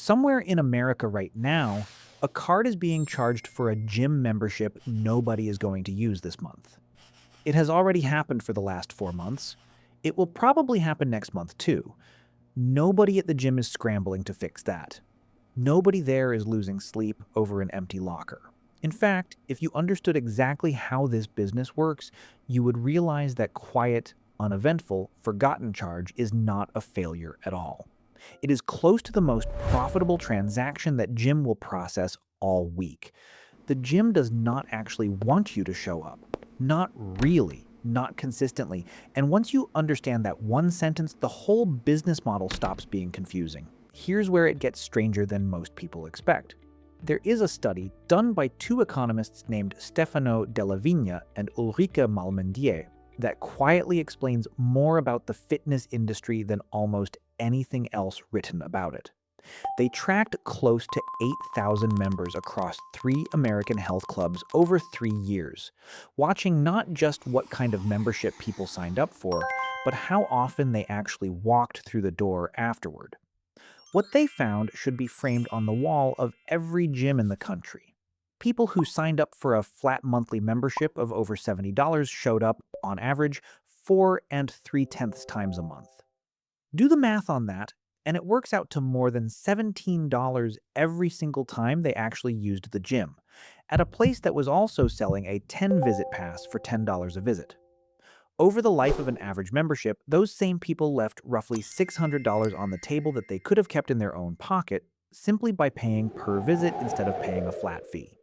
Somewhere in America right now, a card is being charged for a gym membership nobody is going to use this month. It has already happened for the last 4 months. It will probably happen next month too. Nobody at the gym is scrambling to fix that. Nobody there is losing sleep over an empty locker. In fact, if you understood exactly how this business works, you would realize that quiet, uneventful, forgotten charge is not a failure at all. It is close to the most profitable transaction that gym will process all week. The gym does not actually want you to show up. Not really, not consistently. And once you understand that one sentence, the whole business model stops being confusing. Here's where it gets stranger than most people expect. There is a study done by two economists named Stefano Della Vigna and Ulrike Malmendier that quietly explains more about the fitness industry than almost anything else written about it. They tracked close to 8,000 members across 3 American health clubs over 3 years, watching not just what kind of membership people signed up for, but how often they actually walked through the door afterward. What they found should be framed on the wall of every gym in the country. People who signed up for a flat monthly membership of over $70 showed up, on average, 4 and 3/10 times a month. Do the math on that, and it works out to more than $17 every single time they actually used the gym, at a place that was also selling a 10-visit pass for $10 a visit. Over the life of an average membership, those same people left roughly $600 on the table that they could have kept in their own pocket simply by paying per visit instead of paying a flat fee.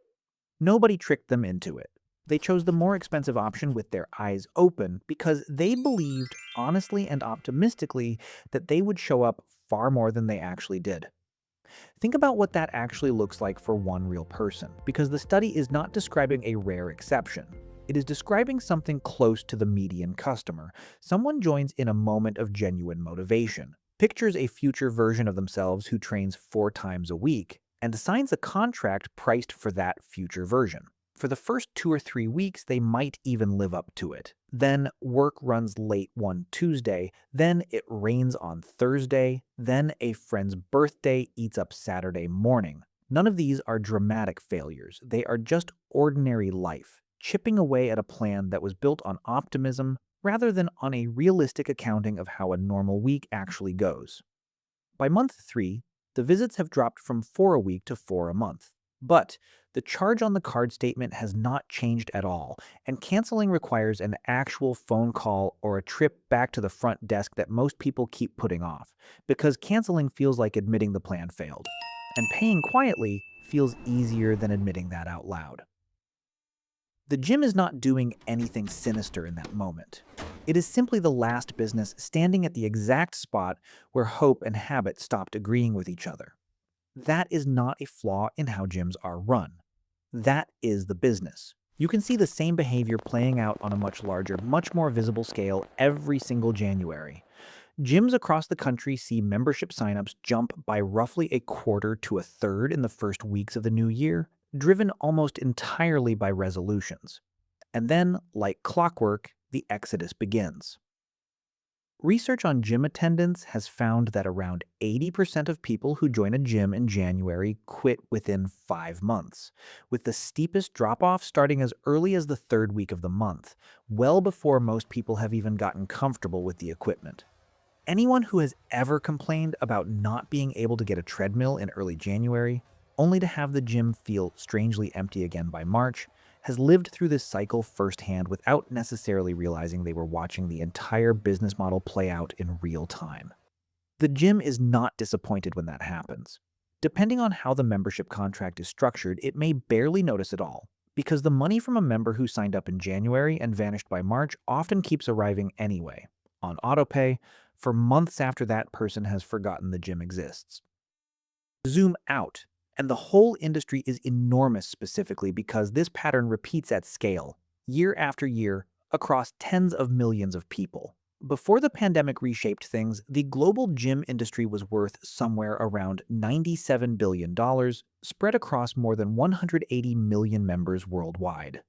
Nobody tricked them into it. They chose the more expensive option with their eyes open because they believed, honestly and optimistically, that they would show up far more than they actually did. Think about what that actually looks like for one real person, because the study is not describing a rare exception. It is describing something close to the median customer. Someone joins in a moment of genuine motivation, pictures a future version of themselves who trains 4 times a week, and signs a contract priced for that future version. For the first 2 or 3 weeks, they might even live up to it. Then work runs late one Tuesday, then it rains on Thursday, then a friend's birthday eats up Saturday morning. None of these are dramatic failures. They are just ordinary life, chipping away at a plan that was built on optimism rather than on a realistic accounting of how a normal week actually goes. By month 3, the visits have dropped from 4 a week to 4 a month. But the charge on the card statement has not changed at all, and canceling requires an actual phone call or a trip back to the front desk that most people keep putting off, because canceling feels like admitting the plan failed, and paying quietly feels easier than admitting that out loud. The gym is not doing anything sinister in that moment. It is simply the last business standing at the exact spot where hope and habit stopped agreeing with each other. That is not a flaw in how gyms are run. That is the business. You can see the same behavior playing out on a much larger, much more visible scale every single January. Gyms across the country see membership signups jump by roughly a quarter to a third in the first weeks of the new year, driven almost entirely by resolutions. And then, like clockwork, the exodus begins. Research on gym attendance has found that around 80% of people who join a gym in January quit within 5 months, with the steepest drop-off starting as early as the third week of the month, well before most people have even gotten comfortable with the equipment. Anyone who has ever complained about not being able to get a treadmill in early January, only to have the gym feel strangely empty again by March, has lived through this cycle firsthand without necessarily realizing they were watching the entire business model play out in real time. The gym is not disappointed when that happens. Depending on how the membership contract is structured, it may barely notice at all, because the money from a member who signed up in January and vanished by March often keeps arriving anyway, on autopay, for months after that person has forgotten the gym exists. Zoom out, and the whole industry is enormous specifically because this pattern repeats at scale, year after year, across tens of millions of people. Before the pandemic reshaped things, the global gym industry was worth somewhere around $97 billion, spread across more than 180 million members worldwide.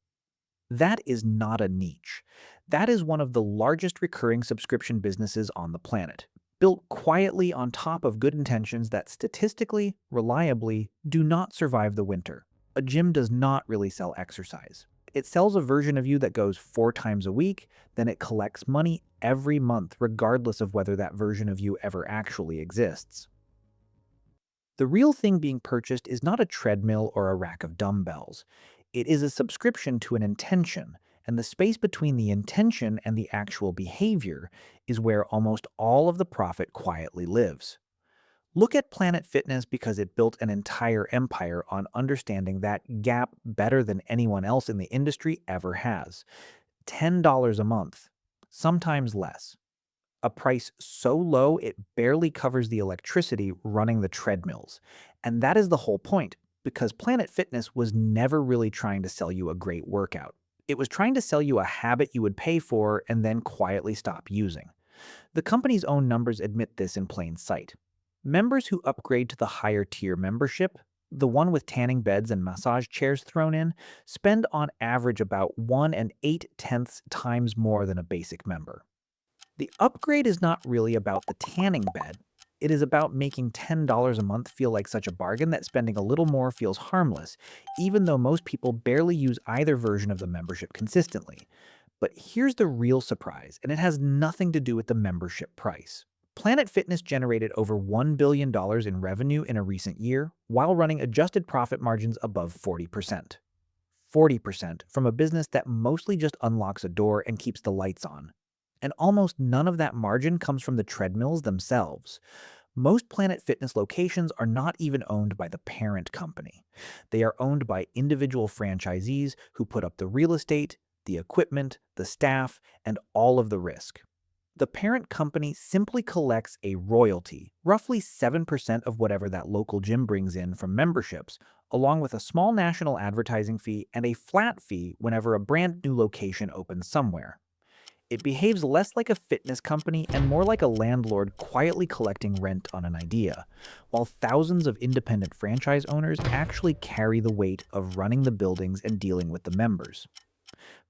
That is not a niche. That is one of the largest recurring subscription businesses on the planet. built quietly on top of good intentions that statistically, reliably, do not survive the winter. A gym does not really sell exercise. It sells a version of you that goes 4 times a week, then it collects money every month, regardless of whether that version of you ever actually exists. The real thing being purchased is not a treadmill or a rack of dumbbells. It is a subscription to an intention, and the space between the intention and the actual behavior is where almost all of the profit quietly lives. Look at Planet Fitness because it built an entire empire on understanding that gap better than anyone else in the industry ever has. $10 a month, sometimes less. A price so low it barely covers the electricity running the treadmills. And that is the whole point, because Planet Fitness was never really trying to sell you a great workout. It was trying to sell you a habit you would pay for and then quietly stop using. The company's own numbers admit this in plain sight. Members who upgrade to the higher tier membership, the one with tanning beds and massage chairs thrown in, spend on average about 1 and 8 tenths times more than a basic member. The upgrade is not really about the tanning bed. It is about making $10 a month feel like such a bargain that spending a little more feels harmless, even though most people barely use either version of the membership consistently. But here's the real surprise, and it has nothing to do with the membership price. Planet Fitness generated over $1 billion in revenue in a recent year while running adjusted profit margins above 40%. 40% from a business that mostly just unlocks a door and keeps the lights on. And almost none of that margin comes from the treadmills themselves. Most Planet Fitness locations are not even owned by the parent company. They are owned by individual franchisees who put up the real estate, the equipment, the staff, and all of the risk. The parent company simply collects a royalty, roughly 7% of whatever that local gym brings in from memberships, along with a small national advertising fee and a flat fee whenever a brand new location opens somewhere. It behaves less like a fitness company and more like a landlord quietly collecting rent on an idea, while thousands of independent franchise owners actually carry the weight of running the buildings and dealing with the members.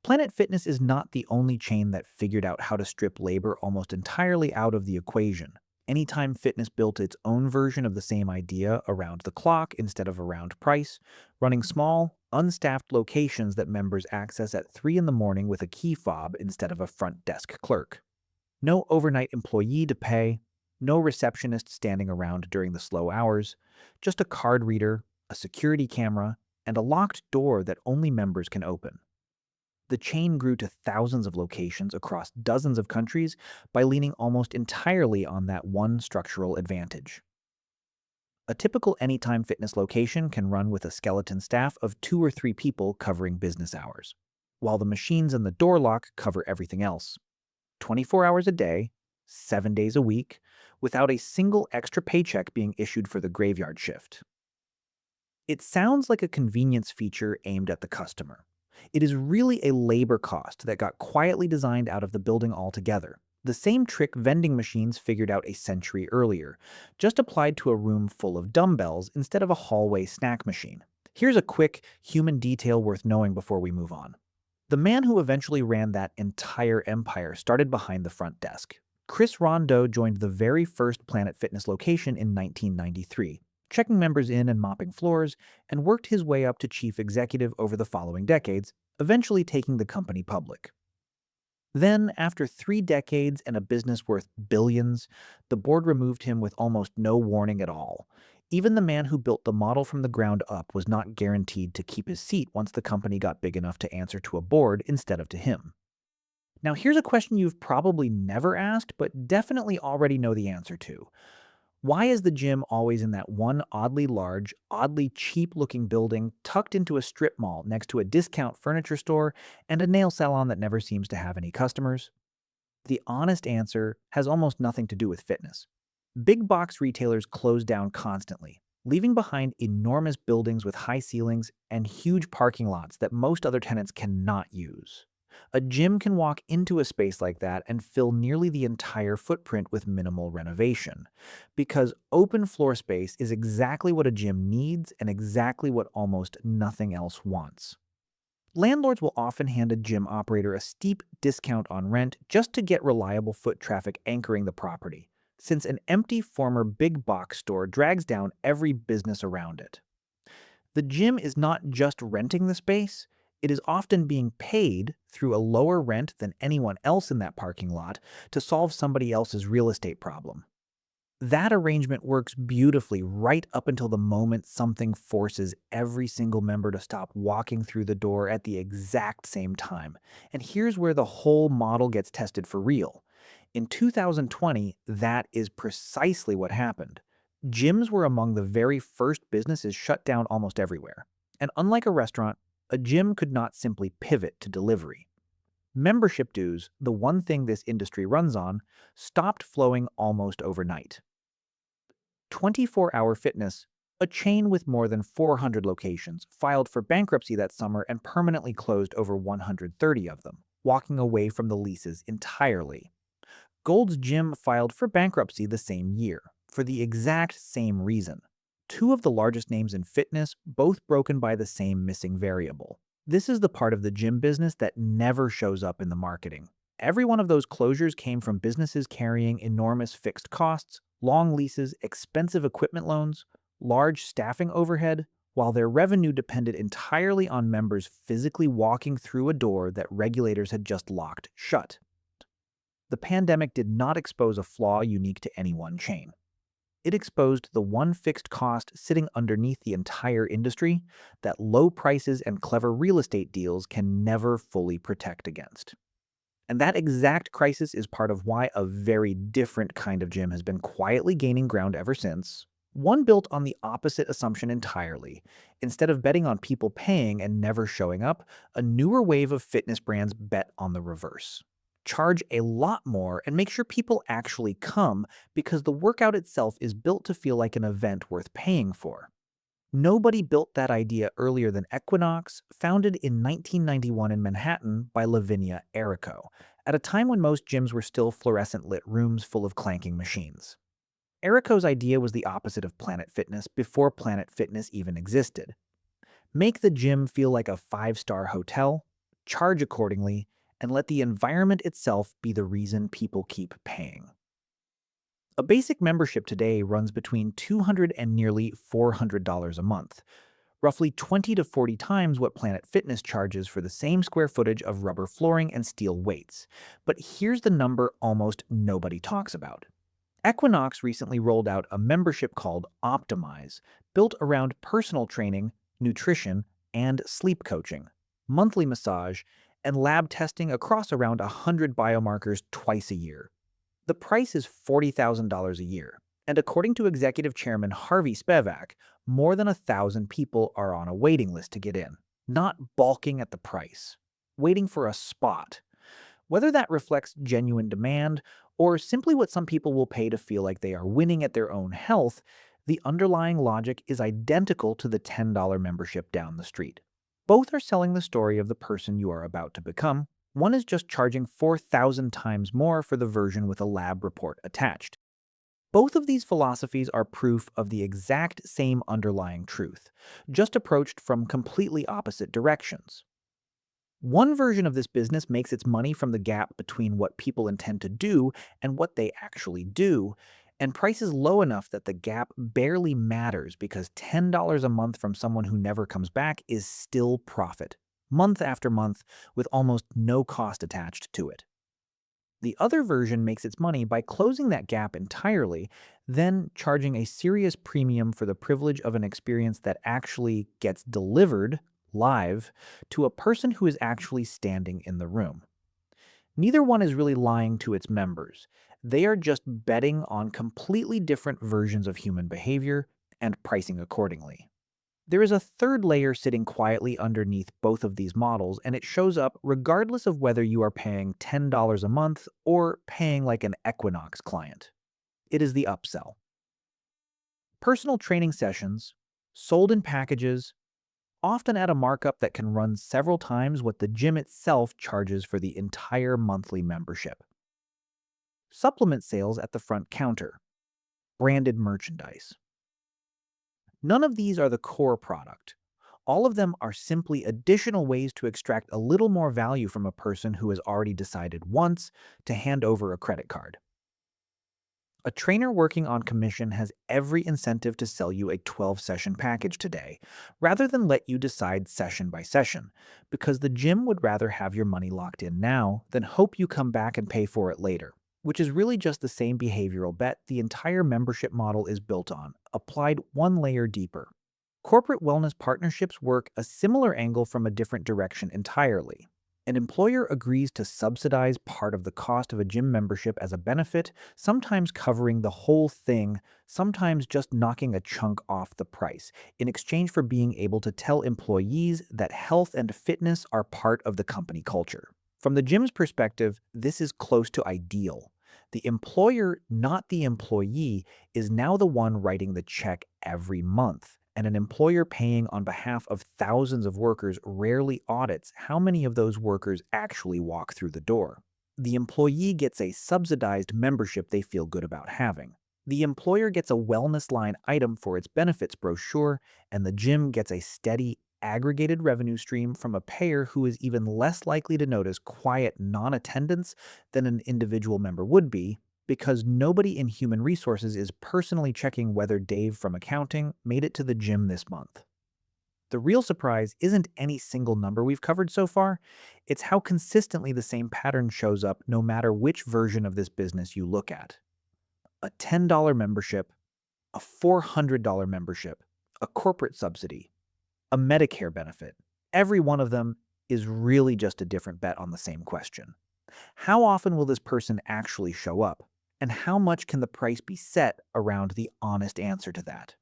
Planet Fitness is not the only chain that figured out how to strip labor almost entirely out of the equation. Anytime Fitness built its own version of the same idea around the clock instead of around price, running small, unstaffed locations that members access at 3 in the morning with a key fob instead of a front desk clerk. No overnight employee to pay, no receptionist standing around during the slow hours, just a card reader, a security camera, and a locked door that only members can open. The chain grew to thousands of locations across dozens of countries by leaning almost entirely on that one structural advantage. A typical Anytime Fitness location can run with a skeleton staff of 2 or 3 people covering business hours, while the machines and the door lock cover everything else. 24 hours a day, 7 days a week, without a single extra paycheck being issued for the graveyard shift. It sounds like a convenience feature aimed at the customer. It is really a labor cost that got quietly designed out of the building altogether. The same trick vending machines figured out a century earlier, just applied to a room full of dumbbells instead of a hallway snack machine. Here's a quick human detail worth knowing before we move on. The man who eventually ran that entire empire started behind the front desk. Chris Rondeau joined the very first Planet Fitness location in 1993, checking members in and mopping floors, and worked his way up to chief executive over the following decades, eventually taking the company public. Then, after 3 decades and a business worth billions, the board removed him with almost no warning at all. Even the man who built the model from the ground up was not guaranteed to keep his seat once the company got big enough to answer to a board instead of to him. Now, here's a question you've probably never asked, but definitely already know the answer to. Why is the gym always in that one oddly large, oddly cheap looking building tucked into a strip mall next to a discount furniture store and a nail salon that never seems to have any customers? The honest answer has almost nothing to do with fitness. Big box retailers close down constantly, leaving behind enormous buildings with high ceilings and huge parking lots that most other tenants cannot use. A gym can walk into a space like that and fill nearly the entire footprint with minimal renovation, because open floor space is exactly what a gym needs and exactly what almost nothing else wants. Landlords will often hand a gym operator a steep discount on rent just to get reliable foot traffic anchoring the property, since an empty former big box store drags down every business around it. The gym is not just renting the space, it is often being paid through a lower rent than anyone else in that parking lot to solve somebody else's real estate problem. That arrangement works beautifully right up until the moment something forces every single member to stop walking through the door at the exact same time. And here's where the whole model gets tested for real. In 2020, that is precisely what happened. Gyms were among the very first businesses shut down almost everywhere. And unlike a restaurant, a gym could not simply pivot to delivery. Membership dues, the one thing this industry runs on, stopped flowing almost overnight. 24-Hour Fitness, a chain with more than 400 locations, filed for bankruptcy that summer and permanently closed over 130 of them, walking away from the leases entirely. Gold's Gym filed for bankruptcy the same year, for the exact same reason. Two of the largest names in fitness, both broken by the same missing variable. This is the part of the gym business that never shows up in the marketing. Every one of those closures came from businesses carrying enormous fixed costs, long leases, expensive equipment loans, large staffing overhead, while their revenue depended entirely on members physically walking through a door that regulators had just locked shut. The pandemic did not expose a flaw unique to any one chain. It exposed the one fixed cost sitting underneath the entire industry that low prices and clever real estate deals can never fully protect against. And that exact crisis is part of why a very different kind of gym has been quietly gaining ground ever since. One built on the opposite assumption entirely. Instead of betting on people paying and never showing up, a newer wave of fitness brands bet on the reverse. Charge a lot more and make sure people actually come because the workout itself is built to feel like an event worth paying for. Nobody built that idea earlier than Equinox, founded in 1991 in Manhattan by Lavinia Errico, at a time when most gyms were still fluorescent-lit rooms full of clanking machines. Errico's idea was the opposite of Planet Fitness before Planet Fitness even existed. Make the gym feel like a five-star hotel, charge accordingly, and let the environment itself be the reason people keep paying. A basic membership today runs between $200 and nearly $400 a month, roughly 20 to 40 times what Planet Fitness charges for the same square footage of rubber flooring and steel weights. But here's the number almost nobody talks about. Equinox recently rolled out a membership called Optimize, built around personal training, nutrition, and sleep coaching, monthly massage, and lab testing across around 100 biomarkers twice a year. The price is $40,000 a year, and according to Executive Chairman Harvey Spevak, more than 1,000 people are on a waiting list to get in, not balking at the price, waiting for a spot. Whether that reflects genuine demand or simply what some people will pay to feel like they are winning at their own health, the underlying logic is identical to the $10 membership down the street. Both are selling the story of the person you are about to become. One is just charging 4,000 times more for the version with a lab report attached. Both of these philosophies are proof of the exact same underlying truth, just approached from completely opposite directions. One version of this business makes its money from the gap between what people intend to do and what they actually do, and prices low enough that the gap barely matters because $10 a month from someone who never comes back is still profit, month after month, with almost no cost attached to it. The other version makes its money by closing that gap entirely, then charging a serious premium for the privilege of an experience that actually gets delivered live to a person who is actually standing in the room. Neither one is really lying to its members. They are just betting on completely different versions of human behavior and pricing accordingly. There is a third layer sitting quietly underneath both of these models, and it shows up regardless of whether you are paying $10 a month or paying like an Equinox client. It is the upsell. Personal training sessions, sold in packages, often at a markup that can run several times what the gym itself charges for the entire monthly membership. Supplement sales at the front counter, branded merchandise. None of these are the core product. All of them are simply additional ways to extract a little more value from a person who has already decided once to hand over a credit card. A trainer working on commission has every incentive to sell you a 12-session package today, rather than let you decide session by session, because the gym would rather have your money locked in now than hope you come back and pay for it later, which is really just the same behavioral bet the entire membership model is built on, applied one layer deeper. Corporate wellness partnerships work a similar angle from a different direction entirely. An employer agrees to subsidize part of the cost of a gym membership as a benefit, sometimes covering the whole thing, sometimes just knocking a chunk off the price, in exchange for being able to tell employees that health and fitness are part of the company culture. From the gym's perspective, this is close to ideal. The employer, not the employee, is now the one writing the check every month, and an employer paying on behalf of thousands of workers rarely audits how many of those workers actually walk through the door. The employee gets a subsidized membership they feel good about having. The employer gets a wellness line item for its benefits brochure, and the gym gets a steady, aggregated revenue stream from a payer who is even less likely to notice quiet non attendance than an individual member would be, because nobody in human resources is personally checking whether Dave from accounting made it to the gym this month. The real surprise isn't any single number we've covered so far, it's how consistently the same pattern shows up no matter which version of this business you look at. A $10 membership, a $400 membership, a corporate subsidy, a Medicare benefit. Every one of them is really just a different bet on the same question. How often will this person actually show up? And how much can the price be set around the honest answer to that?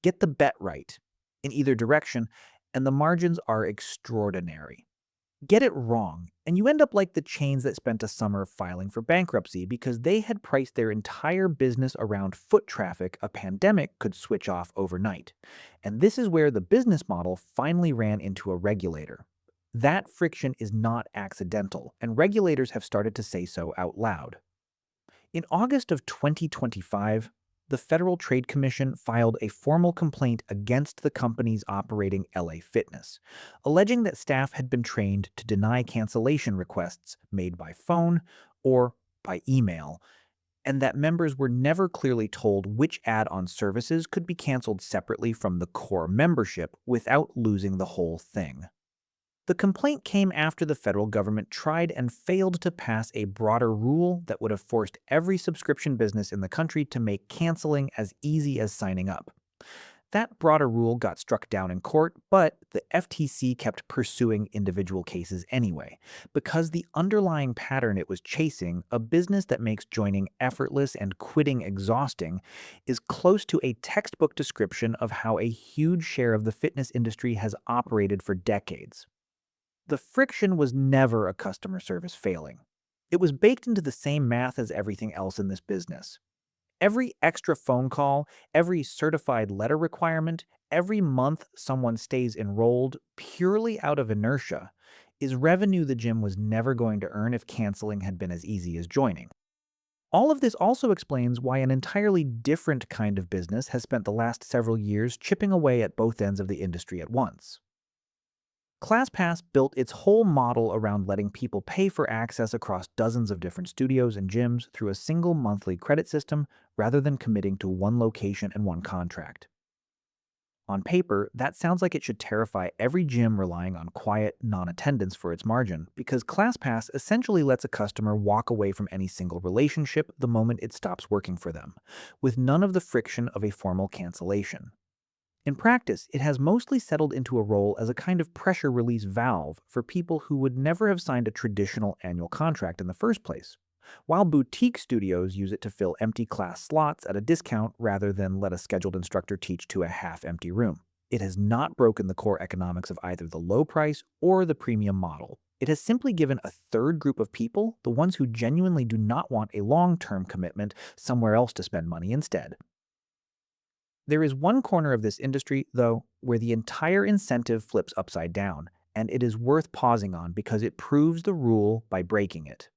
Get the bet right in either direction, and the margins are extraordinary. Get it wrong, and you end up like the chains that spent a summer filing for bankruptcy because they had priced their entire business around foot traffic a pandemic could switch off overnight. And this is where the business model finally ran into a regulator. That friction is not accidental, and regulators have started to say so out loud. In August of 2025, the Federal Trade Commission filed a formal complaint against the companies operating LA Fitness, alleging that staff had been trained to deny cancellation requests made by phone or by email, and that members were never clearly told which add-on services could be canceled separately from the core membership without losing the whole thing. The complaint came after the federal government tried and failed to pass a broader rule that would have forced every subscription business in the country to make canceling as easy as signing up. That broader rule got struck down in court, but the FTC kept pursuing individual cases anyway, because the underlying pattern it was chasing, a business that makes joining effortless and quitting exhausting, is close to a textbook description of how a huge share of the fitness industry has operated for decades. The friction was never a customer service failing. It was baked into the same math as everything else in this business. Every extra phone call, every certified letter requirement, every month someone stays enrolled purely out of inertia is revenue the gym was never going to earn if canceling had been as easy as joining. All of this also explains why an entirely different kind of business has spent the last several years chipping away at both ends of the industry at once. ClassPass built its whole model around letting people pay for access across dozens of different studios and gyms through a single monthly credit system rather than committing to one location and one contract. On paper, that sounds like it should terrify every gym relying on quiet non-attendance for its margin, because ClassPass essentially lets a customer walk away from any single relationship the moment it stops working for them, with none of the friction of a formal cancellation. In practice, it has mostly settled into a role as a kind of pressure release valve for people who would never have signed a traditional annual contract in the first place, while boutique studios use it to fill empty class slots at a discount rather than let a scheduled instructor teach to a half-empty room. It has not broken the core economics of either the low price or the premium model. It has simply given a third group of people, the ones who genuinely do not want a long-term commitment, somewhere else to spend money instead. There is one corner of this industry, though, where the entire incentive flips upside down, and it is worth pausing on because it proves the rule by breaking it.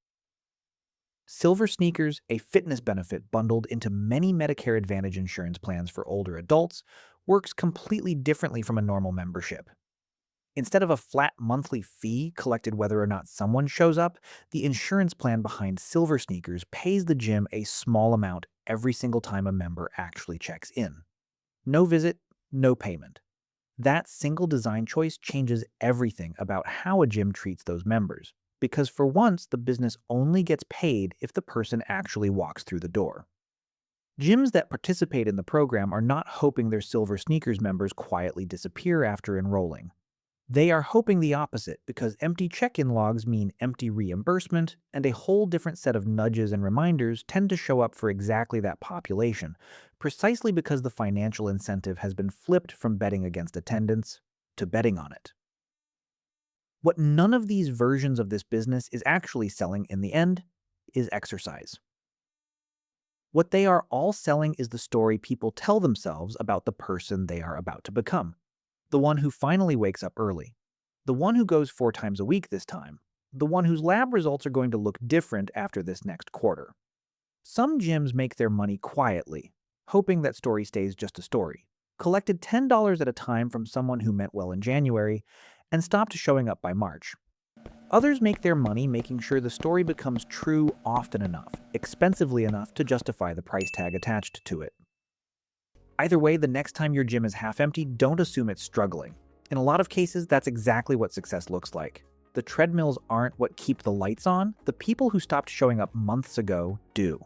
Silver Sneakers, a fitness benefit bundled into many Medicare Advantage insurance plans for older adults, works completely differently from a normal membership. Instead of a flat monthly fee collected whether or not someone shows up, the insurance plan behind Silver Sneakers pays the gym a small amount every single time a member actually checks in. No visit, no payment. That single design choice changes everything about how a gym treats those members, because for once, the business only gets paid if the person actually walks through the door. Gyms that participate in the program are not hoping their Silver Sneakers members quietly disappear after enrolling. They are hoping the opposite because empty check-in logs mean empty reimbursement, and a whole different set of nudges and reminders tend to show up for exactly that population, precisely because the financial incentive has been flipped from betting against attendance to betting on it. What none of these versions of this business is actually selling in the end is exercise. What they are all selling is the story people tell themselves about the person they are about to become. The one who finally wakes up early. The one who goes 4 times a week this time. The one whose lab results are going to look different after this next quarter. Some gyms make their money quietly, hoping that story stays just a story. Collected $10 at a time from someone who meant well in January and stopped showing up by March. Others make their money making sure the story becomes true often enough, expensively enough to justify the price tag attached to it. Either way, the next time your gym is half empty, don't assume it's struggling. In a lot of cases, that's exactly what success looks like. The treadmills aren't what keep the lights on. The people who stopped showing up months ago do.